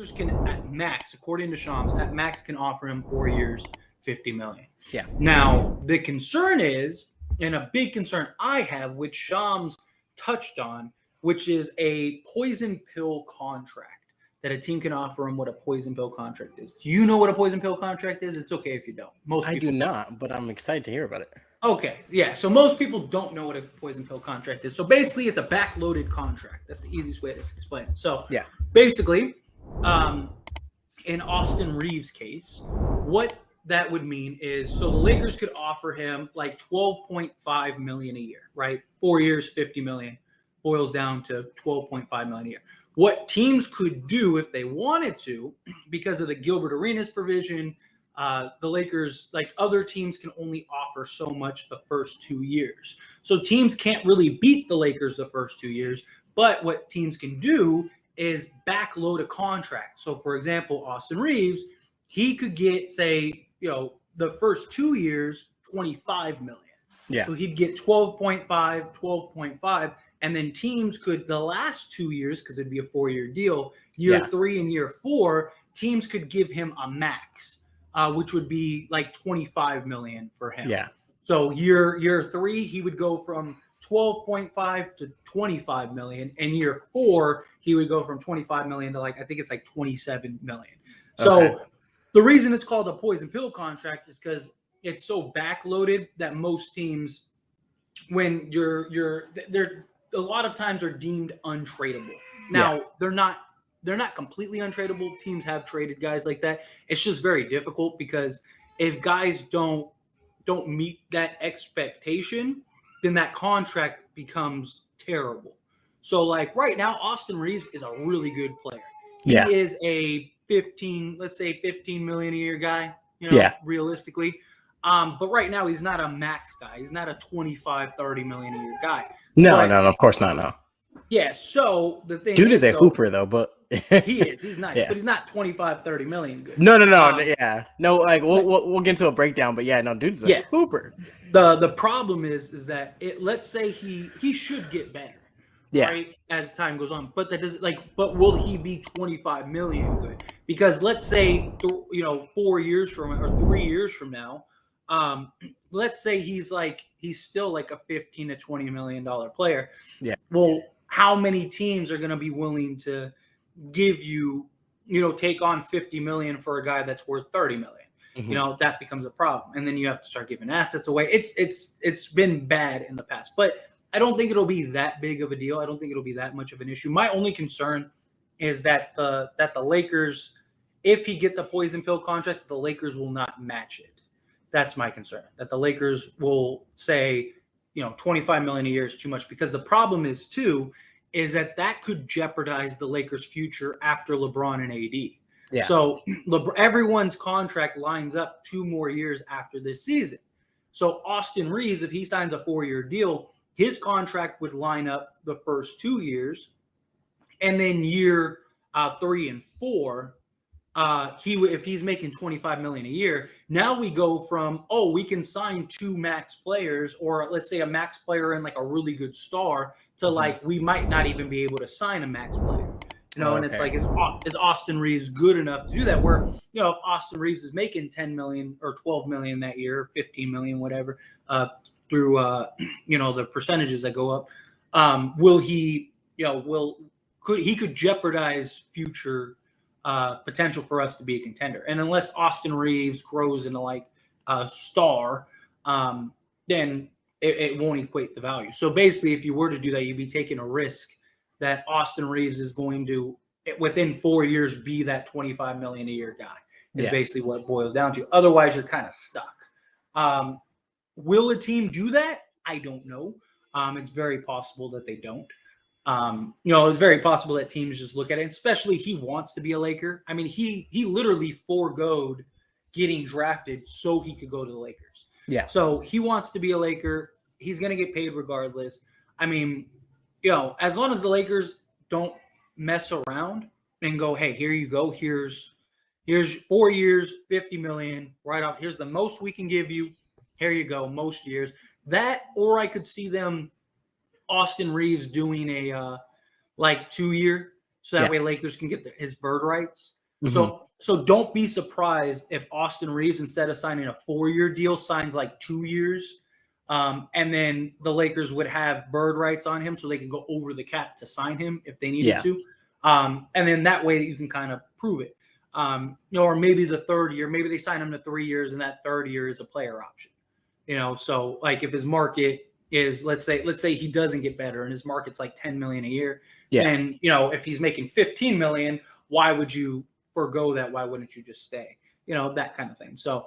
Lakers can at max, according to Shams, at max can offer him 4 years, 50 million. Yeah. Now the concern is, and a big concern I have, which Shams touched on, which is a poison pill contract that a team can offer him. What a poison pill contract is. Do you know what a poison pill contract is? It's okay if you don't. Most I people do not, but I'm excited to hear about it. Okay, yeah. So most people don't know what a poison pill contract is. So basically, it's a backloaded contract. That's the easiest way to explain it. So Yeah. basically, in Austin Reeves' case, what that would mean is, so the Lakers could offer him like 12.5 million a year, right? 4 years, 50 million, boils down to 12.5 million a year. What teams could do if they wanted to, because of the Gilbert Arenas provision, the Lakers, like other teams, can only offer so much the first 2 years. So teams can't really beat the Lakers the first 2 years. But what teams can do is backload a contract. So, for example, Austin Reeves, he could get, say, the first 2 years, 25 million. Yeah. So he'd get 12.5, and then teams could, the last 2 years, because it'd be a 4-year deal, year 3 and year 4, teams could give him a max. Which would be like 25 million for him. Yeah. So year 3, he would go from 12.5 to 25 million, and year 4, he would go from 25 million to, like, I think it's like 27 million. So the reason it's called a poison pill contract is because it's so backloaded that most teams, when they're a lot of times are deemed untradeable. Now they're not completely untradeable. Teams have traded guys like that. It's just very difficult because if guys don't meet that expectation, then that contract becomes terrible. So, like, right now, Austin Reeves is a really good player. He is a 15 million a year guy, realistically. But right now he's not a max guy. He's not a 25, 30 million a year guy. No, of course not. No. Yeah, so the thing Dude is a hooper, though, but he is. He's nice, but he's not 25, 30 million good. No. Yeah. No, like we'll get into a breakdown, but yeah, no, dude's a hooper. The problem is that let's say he should get better. Right, as time goes on. But that doesn't but will he be 25 million good? Because let's say 4 years from or 3 years from now, let's say he's still like a 15 to 20 million dollar player. Yeah. Well, how many teams are going to be willing to give you, take on 50 million for a guy that's worth 30 million? Mm-hmm. That becomes a problem. And then you have to start giving assets away. It's been bad in the past, but I don't think it'll be that big of a deal. I don't think it'll be that much of an issue. My only concern is that the Lakers, if he gets a poison pill contract, the Lakers will not match it. That's my concern. That the Lakers will say, 25 million a year is too much, because the problem is that could jeopardize the Lakers' future after LeBron and AD. Yeah. So everyone's contract lines up 2 more years after this season. So Austin Reeves, if he signs a 4-year deal, his contract would line up the first 2 years, and then year 3 and 4, if he's making 25 million a year, now we go from, we can sign 2 max players, or let's say a max player and like a really good star, to like we might not even be able to sign a max player. And it's like, is Austin Reeves good enough to do that? Where, if Austin Reeves is making 10 million or 12 million that year, 15 million, whatever, through the percentages that go up, will he could jeopardize future potential for us to be a contender. And unless Austin Reeves grows into like a star, then it won't equate the value. So basically, if you were to do that, you'd be taking a risk that Austin Reeves is going to, within 4 years, be that 25 million a year guy. Is basically what it boils down to. Otherwise, you're kind of stuck. Will a team do that? I don't know. It's very possible that they don't. It's very possible that teams just look at it, especially he wants to be a Laker. I mean, he literally foregoed getting drafted so he could go to the Lakers. Yeah. So he wants to be a Laker. He's going to get paid regardless. I mean, as long as the Lakers don't mess around and go, hey, here you go. Here's 4 years, 50 million right off. Here's the most we can give you. Here you go. Most years. That, or I could see them, Austin Reeves, doing a 2 year. so that way Lakers can get his bird rights. Mm-hmm. So don't be surprised if Austin Reeves, instead of signing a 4-year deal, signs like 2 years. And then the Lakers would have bird rights on him so they can go over the cap to sign him if they needed to. And then that way you can kind of prove it. Or maybe the 3rd year, maybe they sign him to 3 years and that 3rd year is a player option. So like if his market is, let's say he doesn't get better and his market's like 10 million a year, then, if he's making 15 million, why would you forego that? Why wouldn't you just stay? That kind of thing. So,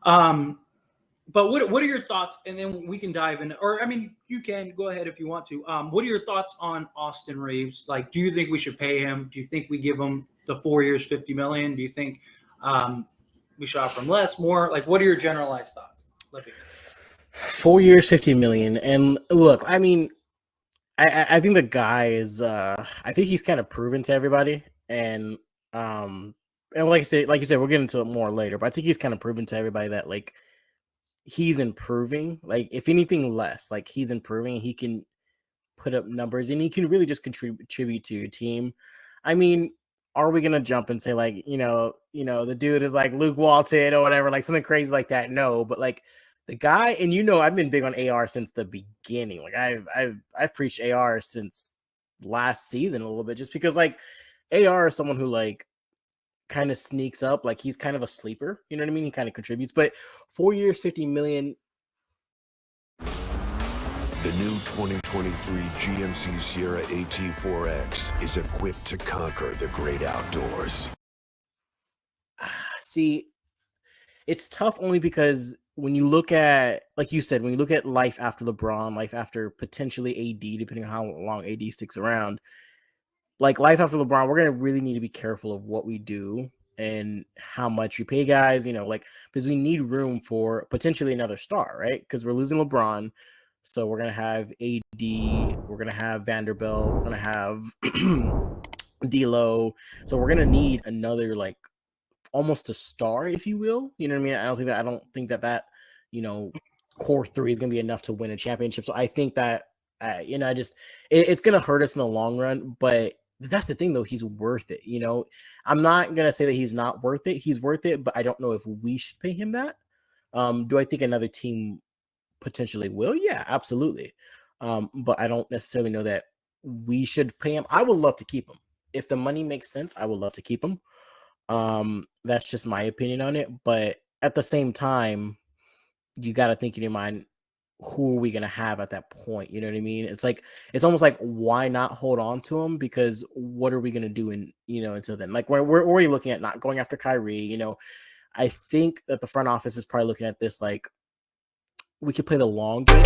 but what are your thoughts? And then we can dive in, or, I mean, you can go ahead if you want to. What are your thoughts on Austin Reeves? Like, do you think we should pay him? Do you think we give him the 4 years, 50 million? Do you think we should offer him less, more? Like, what are your generalized thoughts? 4 years, 50 million. And look, I mean, I think the guy is, I think he's kind of proven to everybody. And like you said, we'll get into it more later, but I think he's kind of proven to everybody that, like, he's improving. Like, if anything less, like, he's improving. He can put up numbers and he can really just contribute to your team. I mean, are we gonna jump and say, like, the dude is like Luke Walton or whatever, like something crazy like that? No, but like the guy, and I've been big on AR since the beginning. Like I've preached AR since last season a little bit, just because like AR is someone who like kind of sneaks up, like he's kind of a sleeper. You know what I mean? He kind of contributes, but 4 years, 50 million. The new 2023 GMC Sierra AT4X is equipped to conquer the great outdoors. See, it's tough only because when you look at, like you said, when you look at life after LeBron, life after potentially AD, depending on how long AD sticks around, like life after LeBron, we're going to really need to be careful of what we do and how much we pay guys, like, because we need room for potentially another star, right? Because we're losing LeBron. So we're going to have AD, we're going to have Vanderbilt, we're going to have D'Lo. So we're going to need another, like, almost a star, if you will. You know what I mean? I don't think that core three is going to be enough to win a championship. So I think that, it's going to hurt us in the long run. But that's the thing, though. He's worth it. I'm not going to say that he's not worth it. He's worth it, but I don't know if we should pay him that. Do I think another team potentially will? Yeah, absolutely. But I don't necessarily know that we should pay him. I would love to keep him. If the money makes sense, I would love to keep him. That's just my opinion on it. But at the same time, you got to think in your mind, who are we going to have at that point? You know what I mean? It's almost like, why not hold on to him? Because what are we going to do until then? Like, we're already looking at not going after Kyrie. I think that the front office is probably looking at this like, we could play the long game.